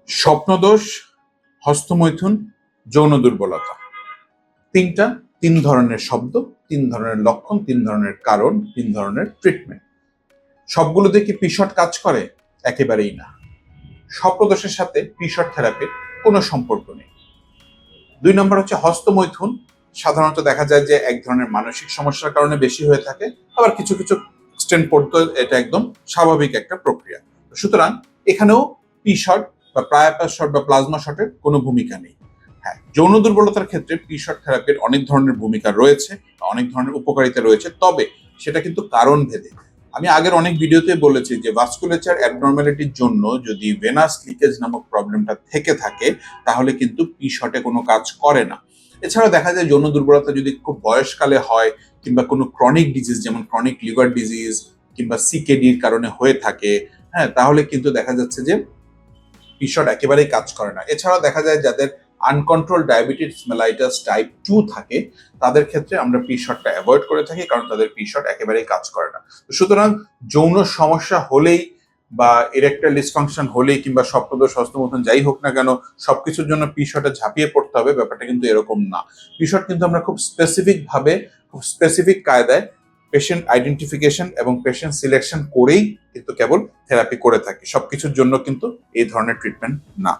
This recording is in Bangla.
স্বপ্নদোষ, হস্তমৈথুন, যৌন দুর্বলতা, তিন ধরনের শব্দ, তিন ধরনের লক্ষণ, তিন ধরনের কারণ, তিন ধরনের ট্রিটমেন্ট। সবগুলোতে কি পিশট কাজ করে? একেবারেই না। স্বপ্নদোষের সাথে পিশট থেরাপির কোনো সম্পর্ক নেই। 2 নম্বর হচ্ছে হস্তমৈথুন। সাধারণত দেখা যায় যে এক ধরনের মানসিক সমস্যার কারণে বেশি হয়ে থাকে, আবার কিছু কিছু এক্সটেন্ট পড়তে এটা একদম স্বাভাবিক একটা প্রক্রিয়া। সুতরাং এখানেও পিশট বা প্রায়াপাস শট বা প্লাজমা শটের কোনো ভূমিকা নেই। হ্যাঁ, যৌন দুর্বলতার ক্ষেত্রে পিশট থেরাপির অনেক ধরনের ভূমিকা রয়েছে, অনেক ধরনের উপকারিতা রয়েছে, তবে সেটা কিন্তু কারণ ভেদে। আমি আগের অনেক ভিডিওতে বলেছি যে ভাস্কুলেচার অ্যাবনর্মালিটির জন্য যদি ভেনাস লিকেজ নামক প্রবলেমটা থেকে থাকে তাহলে কিন্তু পিশটে কোনো কাজ করে না। এছাড়াও দেখা যায় যৌন দুর্বলতা যদি খুব বয়সকালে হয় কিংবা কোনো ক্রনিক ডিজিজ যেমন ক্রনিক লিভার ডিজিজ কিংবা সিকেডির কারণে হয়ে থাকে, হ্যাঁ, তাহলে কিন্তু দেখা যাচ্ছে যে পিশট একেবারেই কাজ করে না। এছাড়াও দেখা যায় যাদের আনকন্ট্রোল ডায়াবেটিস মেলাইটাস টাইপ 2 থাকে তাদের ক্ষেত্রে আমরা পিশটটা অ্যাভয়েড করে থাকি, কারণ তাদের পিশট একেবারেই কাজ করে না। সুতরাং যৌন সমস্যা হলেই বা ইরেকটাইল ডিসফাংশন হলেই কিংবা স্বপ্নদোষ, হস্তমৈথুন যাই হোক না কেন সবকিছুর জন্য পিশটে ঝাঁপিয়ে পড়তে হবে, ব্যাপারটা কিন্তু এরকম না। পিশট কিন্তু আমরা খুব স্পেসিফিক ভাবে, খুব স্পেসিফিক কায়দায় পেশেন্ট আইডেন্টিফিকেশন এবং পেশেন্ট সিলেকশন করেই কিন্তু কেবল থেরাপি করে থাকি। সবকিছুর জন্য কিন্তু এই ধরনের ট্রিটমেন্ট না।